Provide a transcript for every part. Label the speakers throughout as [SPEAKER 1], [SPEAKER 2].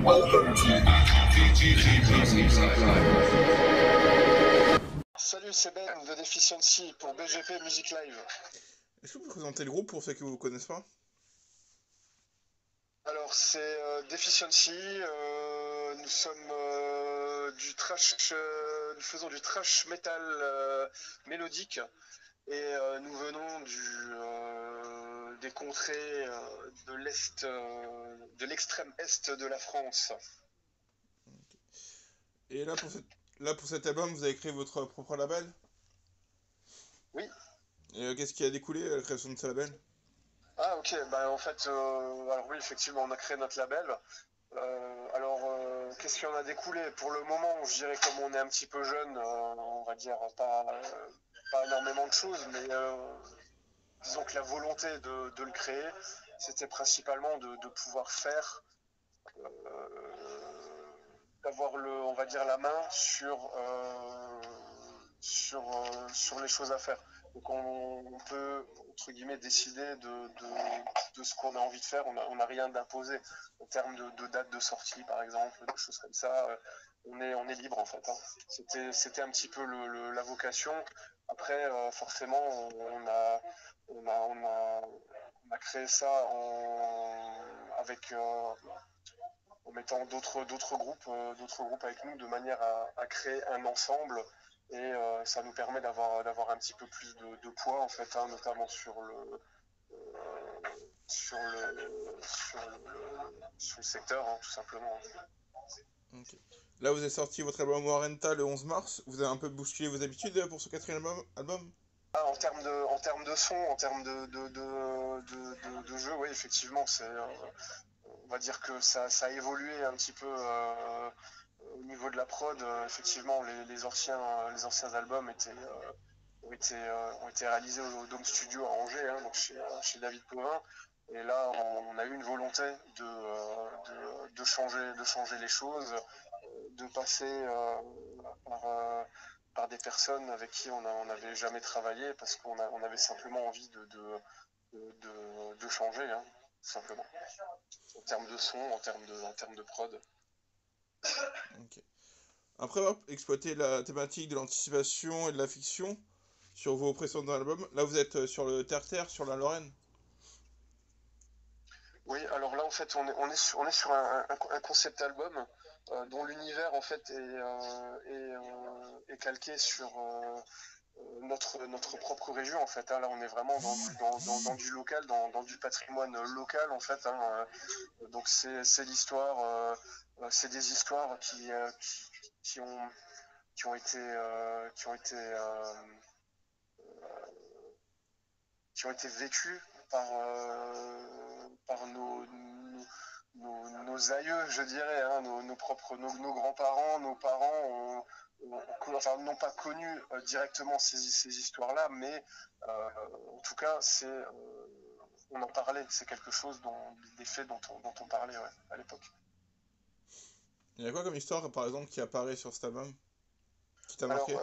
[SPEAKER 1] Welcome to VGG Music Live.
[SPEAKER 2] Salut, c'est Ben de Deficiency pour BGP Music Live.
[SPEAKER 3] Est-ce que vous présentez le groupe pour ceux qui ne vous connaissent pas?
[SPEAKER 2] Alors, c'est Deficiency. Nous sommes du trash, nous faisons du trash metal mélodique et nous venons des contrées de l'est, de l'extrême est de la France.
[SPEAKER 3] Et là, pour cet album, vous avez créé votre propre label?
[SPEAKER 2] Oui.
[SPEAKER 3] Et qu'est-ce qui a découlé à la création de ce label?
[SPEAKER 2] Ah ok, bah en fait, alors oui, effectivement, on a créé notre label. Qu'est-ce qui en a découlé? Pour le moment, je dirais comme on est un petit peu jeune, on va dire pas énormément de choses, mais disons que la volonté de le créer, c'était principalement de pouvoir faire, d'avoir on va dire la main sur les choses à faire. Donc on peut, entre guillemets, décider de ce qu'on a envie de faire. On n'a rien d'imposé en termes de date de sortie, par exemple, des choses comme ça. On est libre, en fait. C'était un petit peu la vocation. Après, forcément, on a créé ça en mettant d'autres groupes avec nous de manière à créer un ensemble et ça nous permet d'avoir un petit peu plus de poids en fait, notamment sur le secteur, tout simplement.
[SPEAKER 3] Okay. Là, vous avez sorti votre album Warrenta le 11 mars. Vous avez un peu bousculé vos habitudes pour ce quatrième album?
[SPEAKER 2] En termes de son, en termes de jeu, oui, effectivement, on va dire que ça a évolué un petit peu au niveau de la prod. Effectivement, les anciens albums ont été réalisés au Dome Studio à Angers, donc chez David Pauvin. Et là, on a eu une volonté de changer les choses, de passer par des personnes avec qui on n'avait jamais travaillé parce qu'on avait simplement envie de changer, tout simplement. En termes de son, en termes de prod.
[SPEAKER 3] Okay. Après avoir exploité la thématique de l'anticipation et de la fiction sur vos précédents albums, là vous êtes sur le terre-terre, sur la Lorraine.
[SPEAKER 2] Oui, alors là en fait on est sur un concept album dont l'univers en fait est calqué sur notre propre région en fait. Là on est vraiment dans du local, dans du patrimoine local en fait. Donc c'est l'histoire, c'est des histoires qui ont été vécues par nos aïeux, je dirais, nos grands-parents, nos parents n'ont pas connu directement ces histoires-là, mais en tout cas, on en parlait, c'est quelque chose des faits dont on parlait à l'époque.
[SPEAKER 3] Il y a quoi comme histoire, par exemple, qui apparaît sur cet album, qui t'a marqué?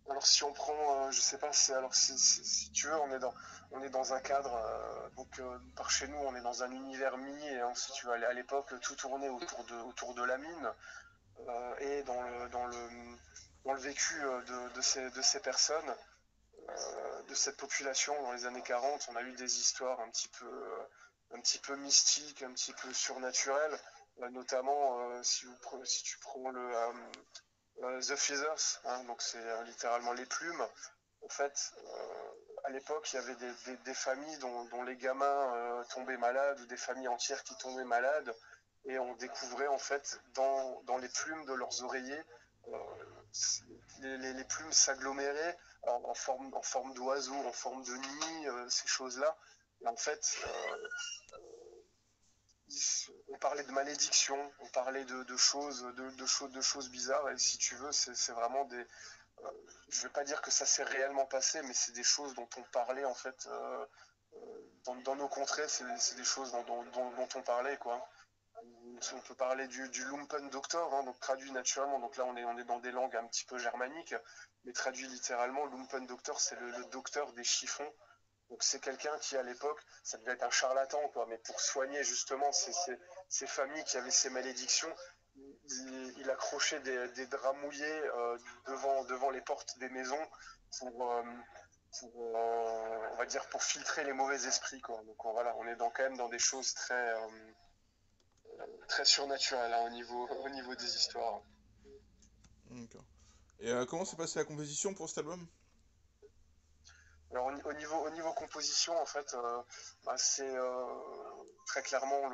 [SPEAKER 2] Alors si on prend, je sais pas, si tu veux, on est dans un cadre, par chez nous, on est dans un univers minier, si tu veux, à l'époque, tout tournait autour de la mine, et dans le vécu de ces personnes, de cette population dans les années 40, on a eu des histoires un petit peu mystiques, un petit peu surnaturelles, notamment si tu prends The Feathers, donc c'est littéralement les plumes. En fait, à l'époque, il y avait des familles dont les gamins tombaient malades, ou des familles entières qui tombaient malades, et on découvrait en fait dans les plumes de leurs oreillers euh, les plumes s'aggloméraient en forme d'oiseau, en forme de nid, ces choses-là. Et en fait, on parlait de malédiction, on parlait de choses bizarres, et si tu veux, c'est vraiment je vais pas dire que ça s'est réellement passé, mais c'est des choses dont on parlait en fait dans nos contrées, c'est des choses dont on parlait, quoi. On peut parler du Lumpen Doctor, donc traduit naturellement, donc là on est dans des langues un petit peu germaniques, mais traduit littéralement, Lumpen Doctor c'est le docteur des chiffons, Donc c'est quelqu'un qui à l'époque, ça devait être un charlatan, quoi, mais pour soigner justement ces familles qui avaient ces malédictions, il accrochait des draps mouillés devant les portes des maisons pour, euh, on va dire, pour filtrer les mauvais esprits, quoi. Donc voilà, on est quand même dans des choses très surnaturelles, hein, au niveau des histoires.
[SPEAKER 3] D'accord. Et comment s'est passée la composition pour cet album?
[SPEAKER 2] Alors au niveau composition, en fait, bah, c'est très clairement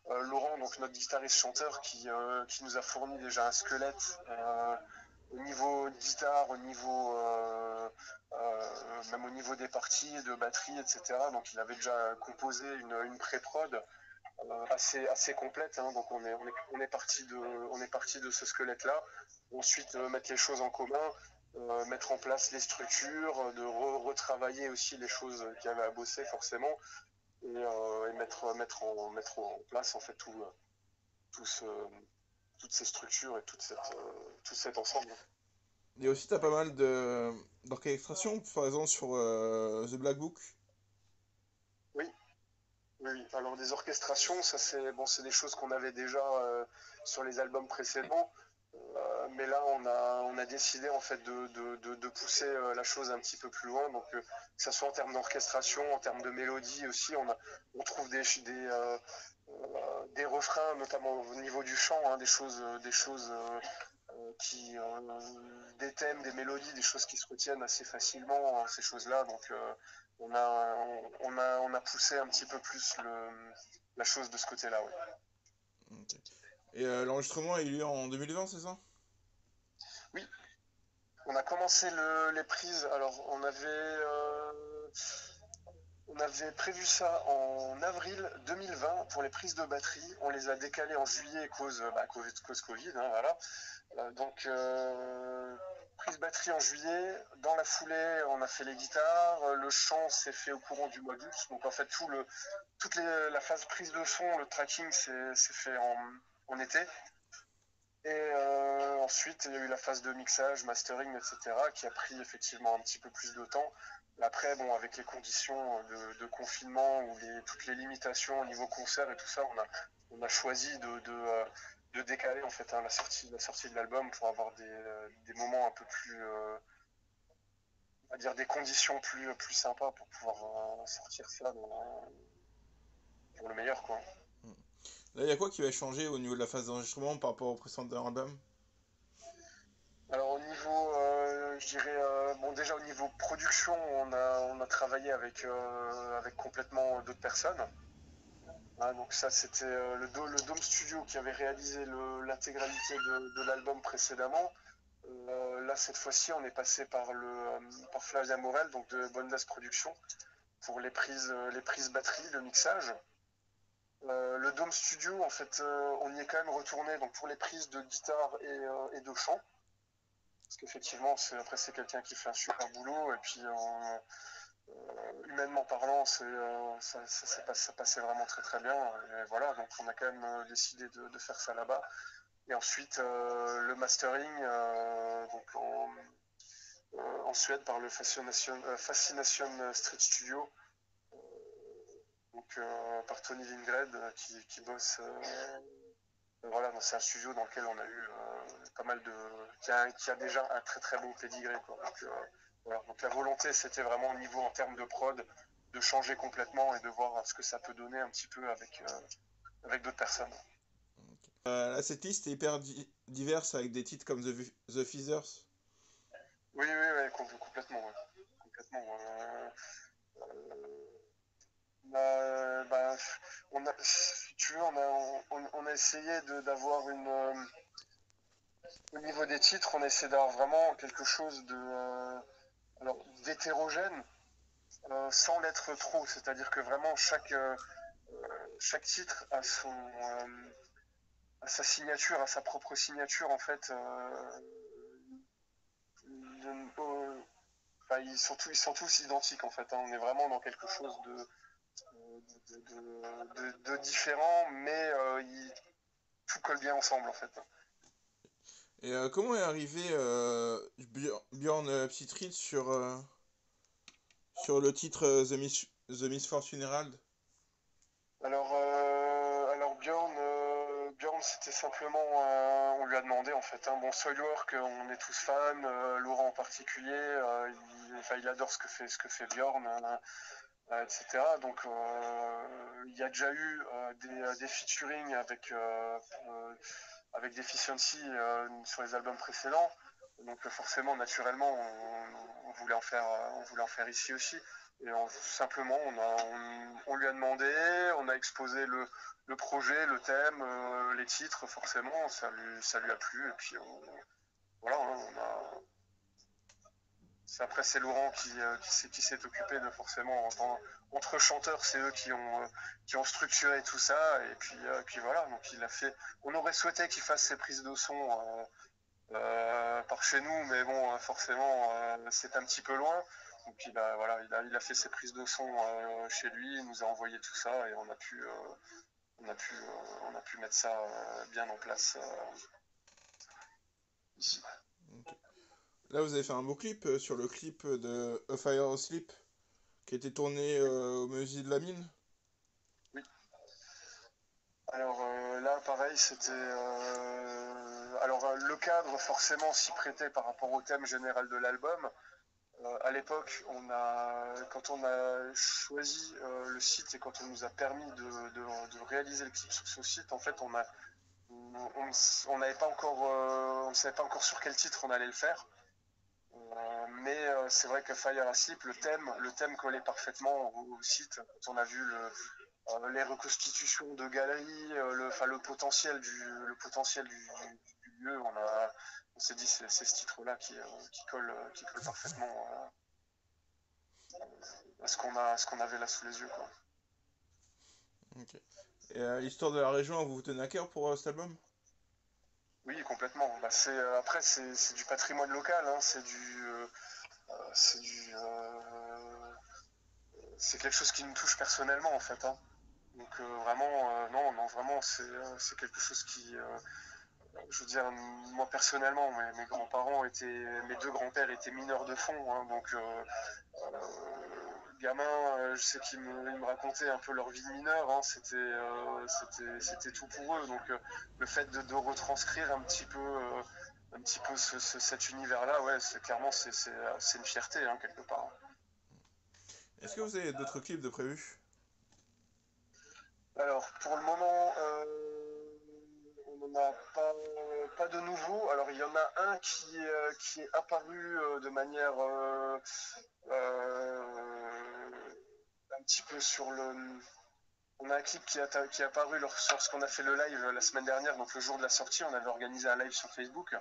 [SPEAKER 2] Laurent, donc notre guitariste chanteur, qui nous a fourni déjà un squelette au niveau guitare, même au niveau des parties de batterie, etc. Donc il avait déjà composé une pré-prod assez complète, hein. Donc on est parti de ce squelette-là. Ensuite, mettre les choses en commun, mettre en place les structures, de retravailler aussi les choses qu'il y avait à bosser forcément, et mettre en place en fait tout ce, toutes ces structures et tout cet ensemble.
[SPEAKER 3] Et aussi, t'as pas mal d'orchestration, par exemple sur The Black Book.
[SPEAKER 2] Oui, oui. Alors des orchestrations, ça c'est bon, c'est des choses qu'on avait déjà sur les albums précédents. Mais là, on a décidé en fait de pousser la chose un petit peu plus loin. Donc, que ce soit en termes d'orchestration, en termes de mélodie aussi, on trouve des refrains, notamment au niveau du chant, hein, des choses des thèmes, des mélodies, des choses qui se retiennent assez facilement, hein, ces choses-là. Donc, on a poussé un petit peu plus la chose de ce côté-là, oui.
[SPEAKER 3] Ok. Et l'enregistrement a eu lieu en 2020, c'est ça?
[SPEAKER 2] Oui, on a commencé les prises. Alors, on avait prévu ça en avril 2020 pour les prises de batterie. On les a décalées en juillet cause Covid, hein, voilà. Prise batterie en juillet. Dans la foulée, on a fait les guitares. Le chant s'est fait au courant du mois d'août. Donc, en fait, la phase prise de son, le tracking s'est fait en été. Et ensuite, il y a eu la phase de mixage, mastering, etc., qui a pris effectivement un petit peu plus de temps. Après, bon, avec les conditions de confinement ou toutes les limitations au niveau concert et tout ça, on a choisi de décaler en fait, hein, la sortie de l'album pour avoir des moments un peu plus, on va dire des conditions plus sympas pour pouvoir sortir ça pour le meilleur, quoi.
[SPEAKER 3] Là, il y a quoi qui va changer au niveau de la phase d'enregistrement par rapport au précédent album?
[SPEAKER 2] Alors au niveau, je dirais, bon déjà au niveau production, on a travaillé avec complètement d'autres personnes. Hein, donc ça c'était le Dome Studio qui avait réalisé l'intégralité de l'album précédemment. Là cette fois-ci on est passé par Flavia Morel, donc de Bondas Productions, pour les prises batterie, le mixage. Le Dome Studio en fait on y est quand même retourné donc pour les prises de guitare et de chant. Parce qu'effectivement, après, c'est quelqu'un qui fait un super boulot. Et puis, humainement parlant, ça passait vraiment très très bien. Et voilà, donc on a quand même décidé de faire ça là-bas. Et ensuite, le mastering donc en Suède par le Fascination Street Studio. Donc, par Tony Lindgren qui bosse. Voilà, c'est un studio dans lequel on a eu pas mal de. Qui a déjà un très très bon pédigré, quoi. Donc, voilà. Donc la volonté, c'était vraiment au niveau en termes de prod, de changer complètement et de voir ce que ça peut donner un petit peu avec d'autres personnes.
[SPEAKER 3] Là, cette liste est hyper diverse avec des titres comme The Feathers.
[SPEAKER 2] Oui, oui, oui, complètement. Ouais. Complètement. Bah, si tu veux, on a essayé d'avoir au niveau des titres, on a essayé d'avoir vraiment quelque chose d'hétérogène, sans l'être trop. C'est-à-dire que vraiment chaque titre a sa signature, a sa propre signature en fait. Ils sont tous identiques en fait, hein. On est vraiment dans quelque chose de différent, mais tout colle bien ensemble en fait.
[SPEAKER 3] Et comment est arrivé Björn Psytrich sur le titre The Misfortune Herald?
[SPEAKER 2] Alors Björn, c'était simplement, on lui a demandé en fait. Hein. Bon, Soilwork, on est tous fans, Laurent en particulier, il adore ce que fait Björn, etc. Donc il y a déjà eu des featuring avec Deficiency sur les albums précédents. Donc forcément, naturellement, on voulait on voulait en faire ici aussi. Et simplement, on lui a demandé, on a exposé le projet, le thème, les titres, forcément, ça lui a plu. Et puis voilà, hein, après, c'est Laurent qui s'est occupé de forcément, entre chanteurs, c'est eux qui ont structuré tout ça. Et puis voilà, donc il a fait. On aurait souhaité qu'il fasse ses prises de son par chez nous, mais bon, forcément, c'est un petit peu loin. Donc il a fait ses prises de son chez lui, il nous a envoyé tout ça et on a pu mettre ça bien en place ici.
[SPEAKER 3] Ok. Là, vous avez fait un beau clip sur le clip de A Fire Asleep qui a été tourné au musée de la mine.
[SPEAKER 2] Oui. Alors là, pareil, c'était. Le cadre, forcément, s'y prêtait par rapport au thème général de l'album. À l'époque, quand on a choisi le site et quand on nous a permis de réaliser le clip sur ce site, en fait, on n'avait pas encore, on ne savait pas encore sur quel titre on allait le faire. Mais c'est vrai que Fire Asleep, le thème collait parfaitement au site. Quand on a vu les reconstitutions de galeries, le potentiel du lieu, on s'est dit c'est ce titre-là qui colle parfaitement à ce qu'on avait là sous les yeux, quoi.
[SPEAKER 3] Ok. Et l'histoire de la région, vous vous tenez à cœur pour cet album?
[SPEAKER 2] Oui, complètement. Bah, après, c'est du patrimoine local, hein, c'est du, c'est quelque chose qui me touche personnellement en fait. Hein. Donc vraiment, non, vraiment, c'est quelque chose qui, je veux dire, moi personnellement, mes grands-parents mes deux grands-pères étaient mineurs de fond, hein, donc gamin, je sais ils me racontaient un peu leur vie de mineur, hein, c'était tout pour eux. Donc le fait de retranscrire un petit peu cet univers-là, ouais, clairement c'est une fierté hein, quelque part.
[SPEAKER 3] Est-ce que vous avez d'autres clips de prévus?
[SPEAKER 2] Alors pour le moment, on n'en a pas de nouveau. Alors il y en a un qui est apparu de manière un petit peu sur le. On a un clip qui est apparu lorsqu'on a fait le live la semaine dernière, donc le jour de la sortie, on avait organisé un live sur Facebook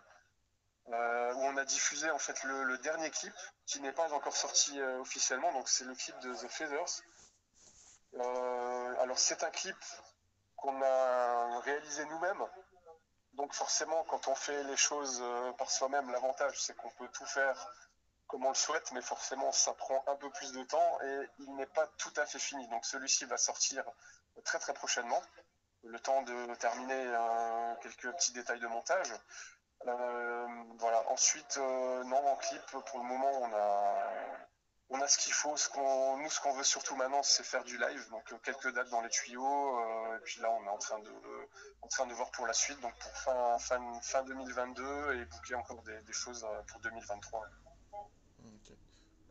[SPEAKER 2] où on a diffusé en fait le dernier clip qui n'est pas encore sorti officiellement, donc c'est le clip de The Feathers. Alors c'est un clip qu'on a réalisé nous-mêmes, donc forcément quand on fait les choses par soi-même, l'avantage c'est qu'on peut tout faire comme on le souhaite, mais forcément ça prend un peu plus de temps et il n'est pas tout à fait fini. Donc celui-ci va sortir très très prochainement, le temps de terminer quelques petits détails de montage. Voilà. Ensuite, non, en clip, pour le moment, on a ce qu'il faut. Ce qu'on veut surtout maintenant, c'est faire du live. Donc quelques dates dans les tuyaux. Et puis là, on est en train de voir pour la suite. Donc pour fin 2022 et booker encore des choses pour 2023.
[SPEAKER 3] Ok.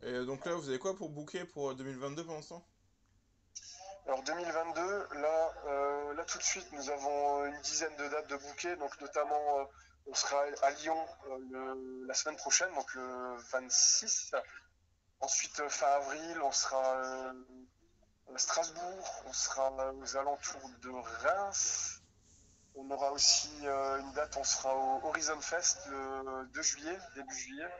[SPEAKER 3] Et donc là, vous avez quoi pour booker pour 2022 pour l'instant?
[SPEAKER 2] Alors 2022, là tout de suite, nous avons une dizaine de dates de bouquets, donc notamment on sera à Lyon la semaine prochaine, donc le 26. Ensuite, fin avril, on sera à Strasbourg, on sera aux alentours de Reims. On aura aussi une date, on sera au Horizon Fest le 2 juillet, début juillet.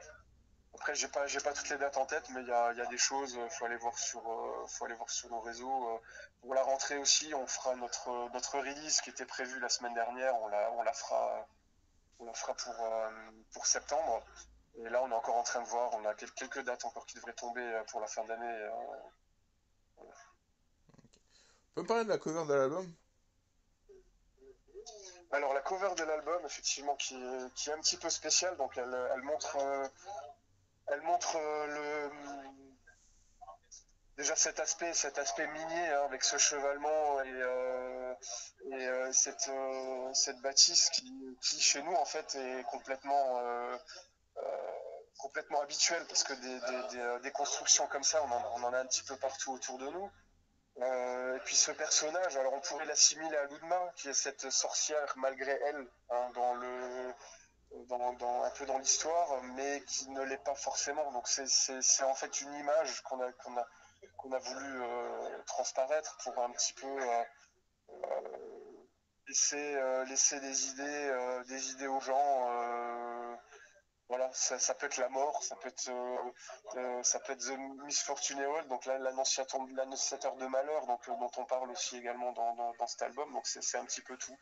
[SPEAKER 2] Après, j'ai pas toutes les dates en tête, mais il y a des choses. Faut aller voir faut aller voir sur nos réseaux. Pour la rentrée aussi, on fera notre release qui était prévue la semaine dernière. On la fera pour septembre. Et là, on est encore en train de voir. On a quelques dates encore qui devraient tomber pour la fin d'année.
[SPEAKER 3] Vous pouvez me parler de la cover de l'album?
[SPEAKER 2] Alors, la cover de l'album, effectivement, qui est un petit peu spéciale. Donc, elle montre déjà cet aspect minier hein, avec ce chevalement cette bâtisse qui, chez nous, en fait, est complètement habituelle parce que des constructions comme ça, on en a un petit peu partout autour de nous. Et puis ce personnage, alors on pourrait l'assimiler à Ludma, qui est cette sorcière malgré elle, hein, un peu dans l'histoire, mais qui ne l'est pas forcément. Donc c'est en fait une image qu'on a voulu transparaître pour un petit peu laisser des idées aux gens. Voilà, ça peut être la mort, ça peut être The Misfortune World, donc là l'annonciateur de malheur, donc dont on parle aussi également dans cet album. Donc c'est un petit peu tout.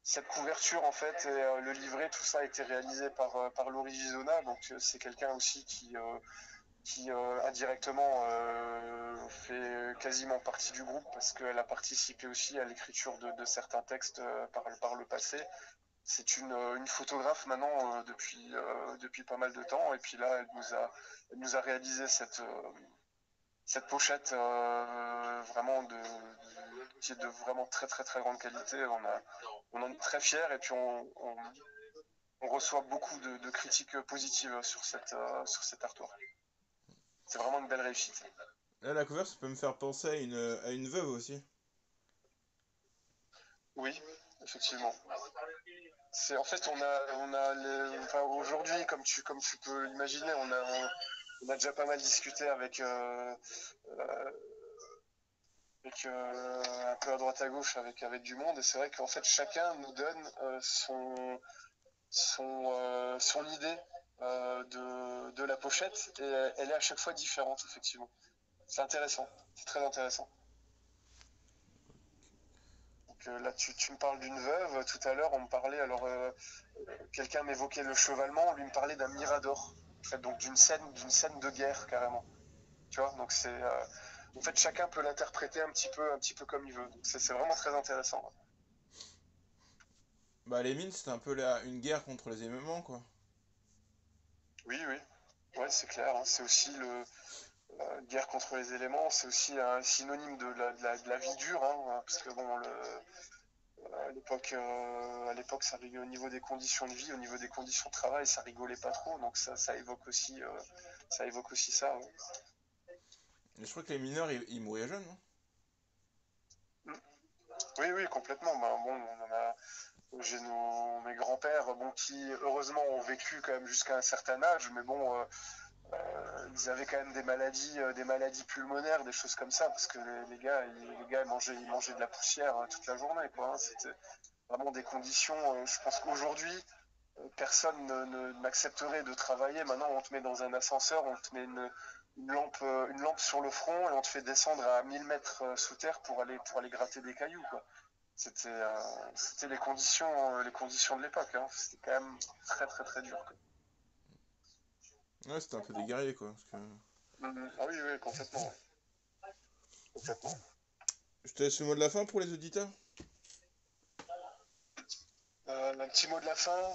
[SPEAKER 2] Cette couverture en fait et le livret, tout ça a été réalisé par Laurie Gisona, donc c'est quelqu'un aussi qui indirectement fait quasiment partie du groupe parce qu'elle a participé aussi à l'écriture de certains textes par le passé. C'est une photographe maintenant depuis pas mal de temps et puis là elle nous a réalisé cette pochette vraiment qui est de vraiment très très très grande qualité. On en est très fiers et puis on reçoit beaucoup de critiques positives sur cet artwork. C'est vraiment une belle réussite.
[SPEAKER 3] Là, la cover, ça peut me faire penser à une veuve aussi.
[SPEAKER 2] Oui, effectivement. En fait, enfin, aujourd'hui, comme tu peux l'imaginer, on a déjà pas mal discuté euh, un peu à droite à gauche avec du monde, et c'est vrai qu'en fait, chacun nous donne son idée de la pochette, et elle est à chaque fois différente, effectivement. C'est intéressant, c'est très intéressant. Donc là, tu me parles d'une veuve. Tout à l'heure, on me parlait, alors quelqu'un m'évoquait le chevalement, lui me parlait d'un mirador, en fait, donc d'une scène de guerre carrément. Tu vois, donc en fait, chacun peut l'interpréter un petit peu comme il veut. Donc c'est vraiment très intéressant.
[SPEAKER 3] Bah, les mines, c'était un peu une guerre contre les éléments, quoi.
[SPEAKER 2] Oui, oui, ouais, c'est clair. Hein. C'est aussi guerre contre les éléments. C'est aussi un synonyme de la vie dure, hein, parce que bon, à l'époque, ça rigolait au niveau des conditions de vie, au niveau des conditions de travail, ça rigolait pas trop. Donc ça évoque aussi ça. Ouais.
[SPEAKER 3] Et je crois que les mineurs, ils mouraient jeunes, non?
[SPEAKER 2] Oui, oui, complètement. Ben, bon, j'ai mes grands-pères, bon, qui heureusement ont vécu quand même jusqu'à un certain âge, mais bon, ils avaient quand même des maladies pulmonaires, des choses comme ça, parce que les gars ils mangeaient de la poussière toute la journée, quoi. Hein. C'était vraiment des conditions. Je pense qu'aujourd'hui, personne n'accepterait de travailler. Maintenant, on te met dans un ascenseur, on te met une lampe sur le front et on te fait descendre à 1000 mètres sous terre pour aller gratter des cailloux, quoi. C'était les conditions de l'époque. Hein. C'était quand même très très très dur. Quoi.
[SPEAKER 3] Ouais, c'était un peu des guerriers, quoi. Parce que...
[SPEAKER 2] Ah oui, oui, complètement. Ouais. Complètement.
[SPEAKER 3] Je te laisse le mot de la fin pour les auditeurs.
[SPEAKER 2] Un petit mot de la fin.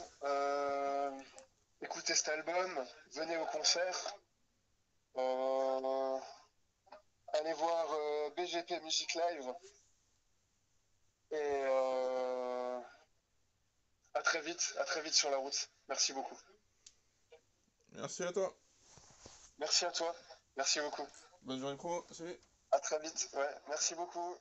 [SPEAKER 2] Écoutez cet album, venez au concert. Euh, allez voir BGP Music Live. Et à très vite sur la route. Merci beaucoup.
[SPEAKER 3] Merci à toi.
[SPEAKER 2] Merci à toi. Merci beaucoup.
[SPEAKER 3] Bonne journée pro. Salut.
[SPEAKER 2] À très vite. Ouais, merci beaucoup.